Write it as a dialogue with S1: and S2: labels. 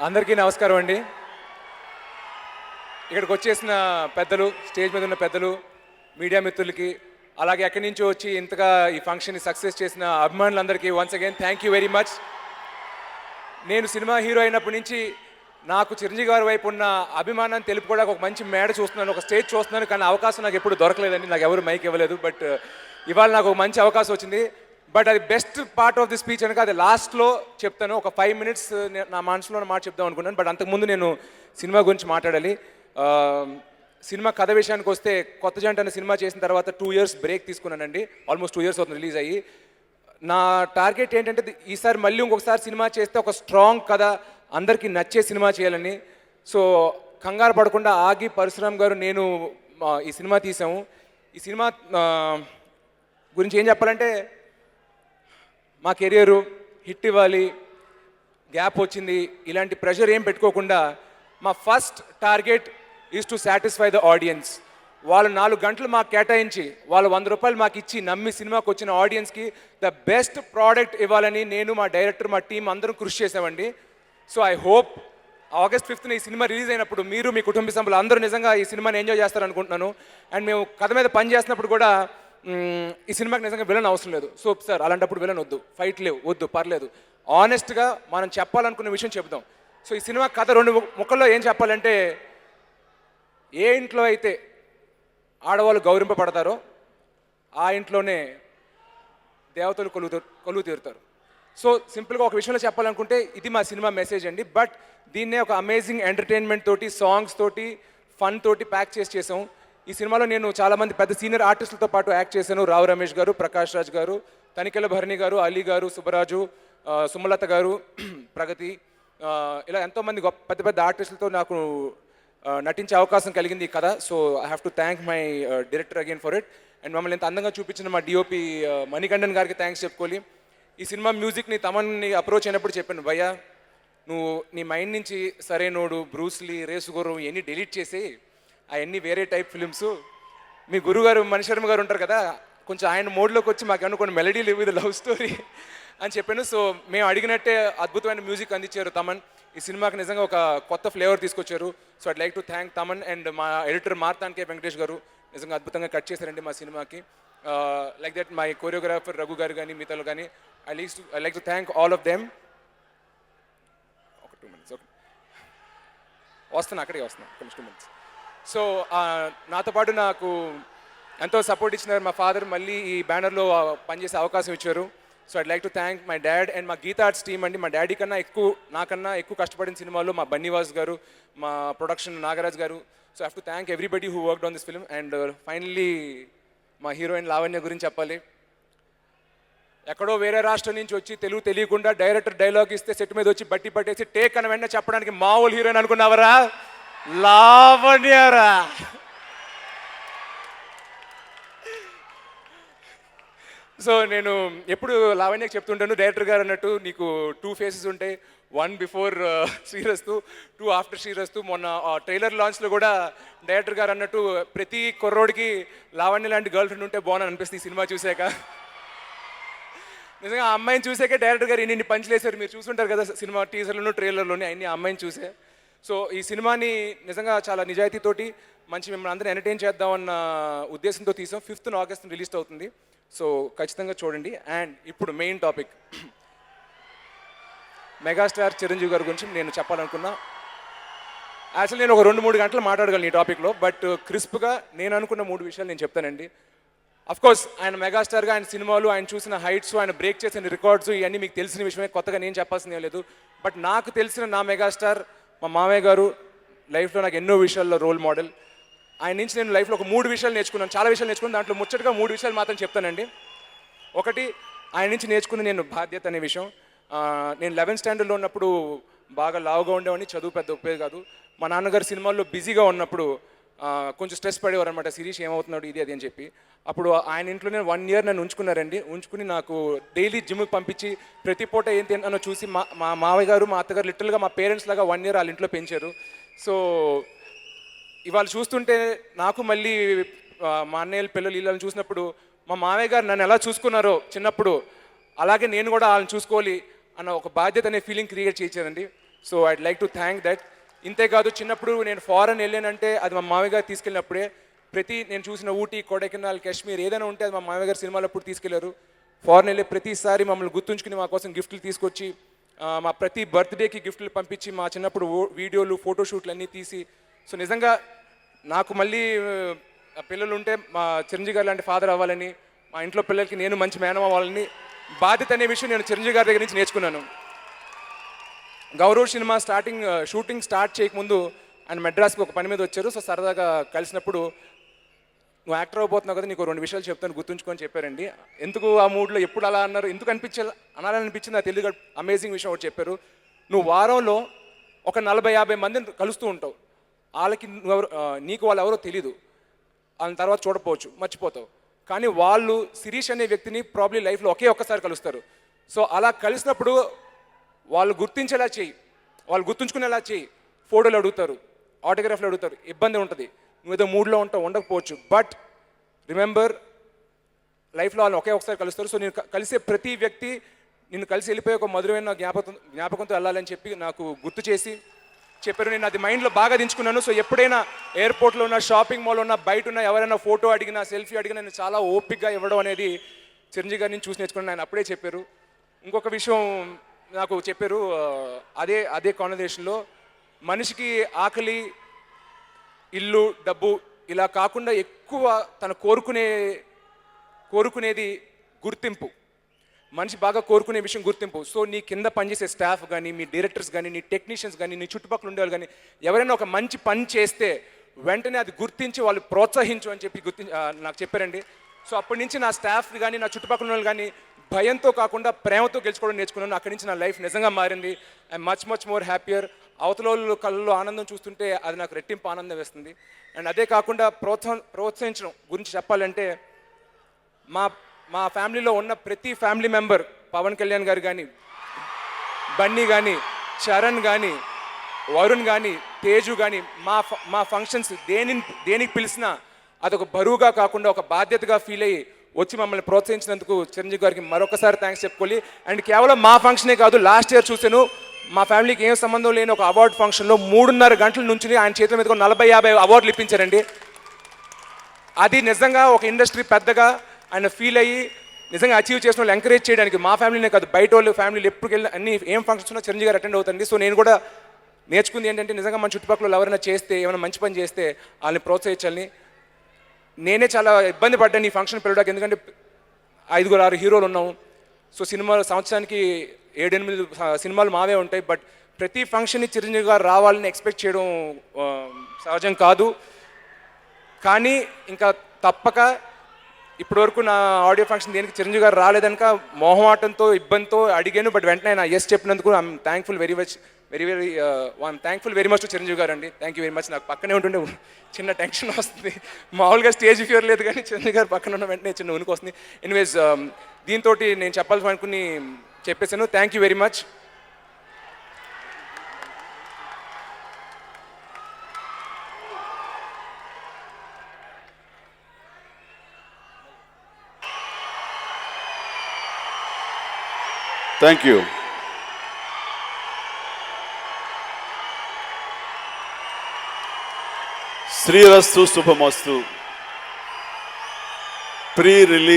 S1: అందరికీ నమస్కారం అండి. ఇక్కడికి వచ్చేసిన పెద్దలు, స్టేజ్ మీద ఉన్న పెద్దలు, మీడియా మిత్రులకి, అలాగే ఎక్కడి నుంచో వచ్చి ఇంతగా ఈ ఫంక్షన్ని సక్సెస్ చేసిన అభిమానులందరికీ once again thank you very much. నేను సినిమా హీరో అయినప్పటి నుంచి నాకు చిరంజీవి గారి వైపు ఉన్న అభిమానాన్ని తెలుపుకోవడానికి ఒక మంచి మేడ చూస్తున్నాను, ఒక స్టేజ్ చూస్తున్నాను. కానీ అవకాశం నాకు ఎప్పుడు దొరకలేదండి, నాకు ఎవరు మైక్ ఇవ్వలేదు. బట్ ఇవాళ నాకు ఒక మంచి అవకాశం వచ్చింది. బట్ అది best part of the speech అనక అది లాస్ట్లో చెప్తాను. ఒక 5 minutes నా మనసులో మాట చెప్దాం అనుకున్నాను. బట్ అంతకుముందు నేను సినిమా గురించి మాట్లాడాలి. సినిమా కథ విషయానికి వస్తే కొత్త జంట అనే సినిమా చేసిన తర్వాత 2 years బ్రేక్ తీసుకున్నానండి. ఆల్మోస్ట్ 2 years అవుతుంది రిలీజ్ అయ్యి. నా టార్గెట్ ఏంటంటే ఈసారి మళ్ళీ ఇంకొకసారి సినిమా చేస్తే ఒక స్ట్రాంగ్ కథ, అందరికీ నచ్చే సినిమా చేయాలని. సో కంగారు పడకుండా ఆగి పరశురామ్ గారు నేను ఈ సినిమా తీసాము. ఈ సినిమా గురించి ఏం చెప్పాలంటే, మా కెరియరు హిట్ ఇవ్వాలి, గ్యాప్ వచ్చింది, ఇలాంటి ప్రెషర్ ఏం పెట్టుకోకుండా మా first target is to satisfy the audience. వాళ్ళు 4 గంటలు మాకు కేటాయించి, వాళ్ళు 100 రూపాయలు మాకు ఇచ్చి నమ్మి సినిమాకి వచ్చిన ఆడియన్స్కి ద బెస్ట్ ప్రోడక్ట్ ఇవ్వాలని నేను, మా డైరెక్టర్, మా టీం అందరం కృషి చేసామండి. So I hope August 5th ఈ సినిమా రిలీజ్ అయినప్పుడు మీరు, మీ కుటుంబ సభ్యులు అందరూ నిజంగా ఈ సినిమాని ఎంజాయ్ చేస్తారనుకుంటున్నాను. అండ్ మేము కథ మీద పని చేస్తున్నప్పుడు కూడా ఈ సినిమాకి నిజంగా విలన్ అవసరం లేదు. సో సార్ అలాంటప్పుడు విలన్ వద్దు, ఫైట్ లేవు, వద్దు, పర్లేదు, ఆనెస్ట్గా మనం చెప్పాలనుకున్న విషయం చెప్దాం. సో ఈ సినిమా కథ 2 ముక్కల్లో ఏం చెప్పాలంటే, ఏ ఇంట్లో అయితే ఆడవాళ్ళు గౌరవింపబడతారో ఆ ఇంట్లోనే దేవతలు కొలువు తీరుతారు. సో సింపుల్గా ఒక విషయంలో చెప్పాలనుకుంటే ఇది మా సినిమా మెసేజ్ అండి. బట్ దీన్నే ఒక అమేజింగ్ ఎంటర్టైన్మెంట్ తోటి, సాంగ్స్ తోటి, ఫన్ తోటి ప్యాక్ చేసాం. ఈ సినిమాలో నేను చాలామంది పెద్ద సీనియర్ ఆర్టిస్టులతో పాటు యాక్ట్ చేశాను. రావు రమేష్ గారు, ప్రకాష్ రాజ్ గారు, తనికెల భరణి గారు, అలీ గారు, సుబ్బరాజు, సుమలత గారు, ప్రగతి, ఇలా ఎంతోమంది పెద్ద పెద్ద ఆర్టిస్టులతో నాకు నటించే అవకాశం కలిగింది ఈ కథ. So I have to thank my director again for it. And మమ్మల్ని ఇంత అందంగా చూపించిన మా డిఓపి మణికంఠన్ గారికి థ్యాంక్స్ చెప్పుకోవాలి. ఈ సినిమా మ్యూజిక్ని తమన్ని అప్రోచ్ అయినప్పుడు చెప్పాను, భయ్యా నువ్వు నీ మైండ్ నుంచి సరైనోడు, బ్రూస్లీ, రేసుగుర్రం ఇవన్నీ డిలీట్ చేసి అవన్నీ వేరే టైప్ ఫిలిమ్స్, మీ గురుగారు మణిశర్మ గారు ఉంటారు కదా, కొంచెం ఆయన మోడ్లోకి వచ్చి మాకు కొన్ని మెలడీలు ఇవి లవ్ స్టోరీ అని చెప్పాను. సో మేము అడిగినట్టే అద్భుతమైన మ్యూజిక్ అందించారు తమన్. ఈ సినిమాకి నిజంగా ఒక కొత్త ఫ్లేవర్ తీసుకొచ్చారు. So I'd like to thank Thaman. And మా ఎడిటర్ మార్తాన్కే వెంకటేష్ గారు నిజంగా అద్భుతంగా కట్ చేశారండి మా సినిమాకి. Like that my choreographer Raghu గారు కానీ, మిగతాలు కానీ, I like to thank all of them. ఒక 2 minutes ఓకే, వస్తున్నా, అక్కడికి వస్తున్నా, 2 minutes. సో నాతో పాటు నాకు ఎంతో సపోర్ట్ ఇచ్చినారు మా ఫాదర్, మళ్ళీ ఈ బ్యానర్లో పనిచేసే అవకాశం ఇచ్చారు. So I'd like to thank my dad and మా గీతా ఆర్ట్స్ టీమ్ అండి. మా డాడీ కన్నా ఎక్కువ, నాకన్నా ఎక్కువ కష్టపడిన సినిమాలో మా బన్నీవాస్ గారు, మా ప్రొడక్షన్ నాగరాజ్ గారు. So I have to thank everybody who worked on this film. And finally మా హీరోయిన్ లావణ్య గురించి చెప్పాలి. ఎక్కడో వేరే రాష్ట్రం నుంచి వచ్చి తెలుగు తెలియకుండా డైరెక్టర్ డైలాగ్ ఇస్తే సెట్ మీద వచ్చి బట్టి పట్టేసి టేక్ అని వెంటనే చెప్పడానికి మామూలు హీరోయిన్ అనుకున్నావరా? లావణ్యరా. సో నేను ఎప్పుడు లావణ్యకి చెప్తుంటాను, డైరెక్టర్ గారు అన్నట్టు నీకు 2 faces ఉంటాయి, 1 బిఫోర్ శ్రీరస్తు, 2 ఆఫ్టర్ శ్రీరస్తు. మొన్న ట్రైలర్ లాంచ్లో కూడా డైరెక్టర్ గారు అన్నట్టు ప్రతి కుర్రోడికి లావణ్య లాంటి గర్ల్ ఫ్రెండ్ ఉంటే బాగుందని అనిపిస్తుంది ఈ సినిమా చూసాక. నిజంగా ఆ అమ్మాయిని చూసాకే డైరెక్టర్ గారు ఇన్ని పంచులేశారు. మీరు చూసుంటారు కదా సినిమా టీజర్లోను, ట్రైలర్లోని అన్ని అమ్మాయిని చూసే. సో ఈ సినిమాని నిజంగా చాలా నిజాయితీతోటి మంచి మిమ్మల్ని అందరూ ఎంటర్టైన్ చేద్దామన్న ఉద్దేశంతో తీసాం. 5th August రిలీజ్ అవుతుంది. సో ఖచ్చితంగా చూడండి. అండ్ ఇప్పుడు మెయిన్ టాపిక్, మెగాస్టార్ చిరంజీవి గారి గురించి నేను చెప్పాలనుకున్నా. యాక్చువల్లీ నేను ఒక 2-3 గంటలు మాట్లాడగలను ఈ టాపిక్లో. బట్ క్రిస్ప్గా నేను అనుకున్న 3 విషయాలు నేను చెప్తానండి. అఫ్కోర్స్ ఆయన మెగాస్టార్గా, ఆయన సినిమాలు, ఆయన చూసిన హైట్స్, ఆయన బ్రేక్ చేసిన రికార్డ్స్ ఇవన్నీ మీకు తెలిసిన విషయమే, కొత్తగా నేను చెప్పాల్సిందే లేదు. బట్ నాకు తెలిసిన నా మెగాస్టార్ మా మామయ్య గారు. లైఫ్లో నాకు ఎన్నో విషయాల్లో రోల్ మోడల్. ఆయన నుంచి నేను లైఫ్లో ఒక 3 విషయాలు నేర్చుకున్నాను, చాలా విషయాలు నేర్చుకున్నాను. దాంట్లో ముచ్చటగా 3 విషయాలు మాత్రం చెప్తానండి. ఒకటి, ఆయన నుంచి నేర్చుకున్న నేను బాధ్యత అనే విషయం. నేను 11th standardలో ఉన్నప్పుడు బాగా లావుగా ఉండేవాడిని, చదువు పెద్ద ఉపయోగం కాదు. మా నాన్నగారు సినిమాల్లో బిజీగా ఉన్నప్పుడు కొంచెం స్ట్రెస్ పడేవారు అనమాట, శిరీష్ ఏమవుతున్నాడు ఇది అది అని చెప్పి. అప్పుడు ఆయన ఇంట్లోనే 1 year నన్ను ఉంచుకున్నారండి. ఉంచుకుని నాకు డైలీ జిమ్కి పంపించి ప్రతి పూట ఏం తిన్నానో చూసి మా మావయ్య గారు, మా అత్తగారు లిటరల్గా మా పేరెంట్స్ లాగా 1 year వాళ్ళ ఇంట్లో పెంచారు. సో ఇవాళ చూస్తుంటే నాకు మళ్ళీ మా అన్నయ్యల పిల్లలు వీళ్ళని చూసినప్పుడు మా మావయ్య గారు నన్ను ఎలా చూసుకున్నారో చిన్నప్పుడు, అలాగే నేను కూడా వాళ్ళని చూసుకోవాలి అన్న ఒక బాధ్యత అనే ఫీలింగ్ క్రియేట్ చేయించారండి. So I'd like to thank that. ఇంతేకాదు చిన్నప్పుడు నేను ఫారెన్ వెళ్ళానంటే అది మా మామయ్య గారు తీసుకెళ్ళినప్పుడే. నేను చూసిన ఊటీ, కొడైకెనాల్, కాశ్మీర్ ఏదైనా ఉంటే అది మా మామయ్య గారు సినిమాలు అప్పుడు తీసుకెళ్లారు. ఫారెన్ వెళ్ళే ప్రతిసారి మమ్మల్ని గుర్తుంచుకుని మా కోసం గిఫ్ట్లు తీసుకొచ్చి మా ప్రతి బర్త్డేకి గిఫ్ట్లు పంపించి మా చిన్నప్పుడు వీడియోలు, ఫోటోషూట్లు అన్నీ తీసి, సో నిజంగా నాకు మళ్ళీ పిల్లలు ఉంటే మా చిరంజీవి గారు లాంటి ఫాదర్ అవ్వాలని, మా ఇంట్లో పిల్లలకి నేను మంచి మేనమామ అవ్వాలని బాధ్యత అనే విషయం నేను చిరంజీవి గారి దగ్గర నుంచి నేర్చుకున్నాను. గౌరవ్ సినిమా షూటింగ్ స్టార్ట్ చేయకముందు ఆయన మెడ్రాస్కి ఒక పని మీద వచ్చారు. సో సరదాగా కలిసినప్పుడు నువ్వు యాక్టర్ అవ్వబోతున్నావు కదా, నీకు 2 విషయాలు చెప్తాను గుర్తుంచుకొని చెప్పారండి. ఎందుకు ఆ మూడ్లో ఎప్పుడు అలా అన్నారు, ఎందుకు అనాలనిపించింది నాకు తెలియదు. అమేజింగ్ విషయం ఒకటి చెప్పారు. నువ్వు వారంలో ఒక 40-50 మందిని కలుస్తూ ఉంటావు. వాళ్ళకి నీకు వాళ్ళు ఎవరో తెలీదు, వాళ్ళ తర్వాత చూడపోవచ్చు, మర్చిపోతావు. కానీ వాళ్ళు శిరీష్ అనే వ్యక్తిని ప్రాబ్లీ లైఫ్లో ఒక్కసారి కలుస్తారు. సో అలా కలిసినప్పుడు వాళ్ళు గుర్తించేలా చేయి, వాళ్ళు గుర్తుంచుకునేలా చేయి. ఫోటోలు అడుగుతారు, ఆటోగ్రాఫ్లు అడుగుతారు, ఇబ్బంది ఉంటుంది, నువ్వు ఏదో మూడ్లో ఉంటావు, ఉండకపోవచ్చు. బట్ రిమెంబర్, లైఫ్లో వాళ్ళు ఒకసారి కలుస్తారు. సో నేను కలిసే ప్రతి వ్యక్తి నిన్ను కలిసి వెళ్ళిపోయి ఒక మధురమైన జ్ఞాపకంతో వెళ్ళాలని చెప్పి నాకు గుర్తు చేసి చెప్పారు. నేను అది మైండ్లో బాగా దించుకున్నాను. సో ఎప్పుడైనా ఎయిర్పోర్ట్లో ఉన్న, షాపింగ్ మాల్ ఉన్న, బయట ఉన్న ఎవరైనా ఫోటో అడిగినా, సెల్ఫీ అడిగినా నేను చాలా ఓపిక్గా ఇవ్వడం అనేది చిరంజీవి గారిని చూసి నేర్చుకున్నాను. ఆయన అప్పుడే చెప్పారు. ఇంకొక విషయం నాకు చెప్పారు, అదే కాన్వర్జేషన్లో, మనిషికి ఆకలి, ఇల్లు, డబ్బు ఇలా కాకుండా ఎక్కువ తను కోరుకునేది గుర్తింపు. మనిషి బాగా కోరుకునే విషయం గుర్తింపు. సో నీ కింద పనిచేసే స్టాఫ్ కానీ, మీ డైరెక్టర్స్ కానీ, నీ టెక్నీషియన్స్ కానీ, నీ చుట్టుపక్కల ఉండేవాళ్ళు కానీ ఎవరైనా ఒక మంచి పని చేస్తే వెంటనే అది గుర్తించి వాళ్ళు ప్రోత్సహించు అని చెప్పి నాకు చెప్పారండి. సో అప్పటి నుంచి నా స్టాఫ్ కానీ, నా చుట్టుపక్కల వాళ్ళు కానీ భయంతో కాకుండా ప్రేమతో గెలుచుకోవడం నేర్చుకున్నాను. అక్కడి నుంచి నా లైఫ్ నిజంగా మారింది. I'm much more happier. అవతల వాళ్ళు కళ్ళలో ఆనందం చూస్తుంటే అది నాకు రెట్టింపు ఆనందం వేస్తుంది. అండ్ అదే కాకుండా ప్రోత్సహించడం గురించి చెప్పాలంటే, మా ఫ్యామిలీలో ఉన్న ప్రతి ఫ్యామిలీ మెంబర్, పవన్ కళ్యాణ్ గారు కానీ, బన్నీ కానీ, చరణ్ కానీ, వరుణ్ కానీ, తేజు కానీ, మా ఫంక్షన్స్ దేనికి పిలిచినా అదొక బరువుగా కాకుండా ఒక బాధ్యతగా ఫీల్ అయ్యి వచ్చి మమ్మల్ని ప్రోత్సహించినందుకు చిరంజీవి గారికి మరొకసారి థ్యాంక్స్ చెప్పుకోవాలి. అండ్ కేవలం మా ఫంక్షనే కాదు, లాస్ట్ ఇయర్ చూశాను, మా ఫ్యామిలీకి ఏం సంబంధం లేని ఒక అవార్డు ఫంక్షన్లో 3.5 గంటల నుంచి ఆయన చేతుల మీద 40-50 అవార్డులు ఇప్పించారండి. అది నిజంగా ఒక ఇండస్ట్రీ పెద్దగా ఆయన ఫీల్ అయ్యి నిజంగా అచీవ్ చేసిన వాళ్ళు ఎంకరేజ్ చేయడానికి, మా ఫ్యామిలీనే కాదు బయట వాళ్ళు ఫ్యామిలీలు ఎప్పుడు వెళ్ళిన అన్ని ఏం ఫంక్షన్స్ ఉన్నా చిరంజీవి గారు అటెండ్ అవుతుంది. సో నేను కూడా నేర్చుకుంది ఏంటంటే, నిజంగా మన చుట్టుపక్కల ఎవరైనా చేస్తే, ఏమైనా మంచి పని చేస్తే వాళ్ళని ప్రోత్సహించాలని. నేనే చాలా ఇబ్బంది పడ్డాను ఈ ఫంక్షన్ పిలవడానికి, ఎందుకంటే 5-6 హీరోలు ఉన్నాం. సో సంవత్సరానికి 7-8 సినిమాలు మావే ఉంటాయి. బట్ ప్రతి ఫంక్షన్ని చిరంజీవి గారు రావాలని ఎక్స్పెక్ట్ చేయడం సహజం కాదు. కానీ ఇంకా తప్పక ఇప్పటివరకు నా ఆడియో ఫంక్షన్ దేనికి చిరంజీవి గారు రాలేదనుక మొహమాటంతో, ఇబ్బందితో అడిగాను. బట్ వెంటనే నా ఎస్ చెప్పినందుకు I'm thankful very much to Chiranjeevi గారు అండి. Thank you very much. నాకు పక్కనే ఉంటుండే చిన్న టెన్షన్ వస్తుంది. మామూలుగా స్టేజ్ ఫియర్ లేదు, కానీ చిరంజీవి గారు పక్కన ఉన్న వెంటనే చిన్న ఉనికి వస్తుంది. ఎనీవేస్, దీంతో నేను చెప్పాల్సి అనుకుని చెప్పేశాను. Thank you very much.
S2: Thank you. శ్రీరస్తు శుభమస్తు. Pre release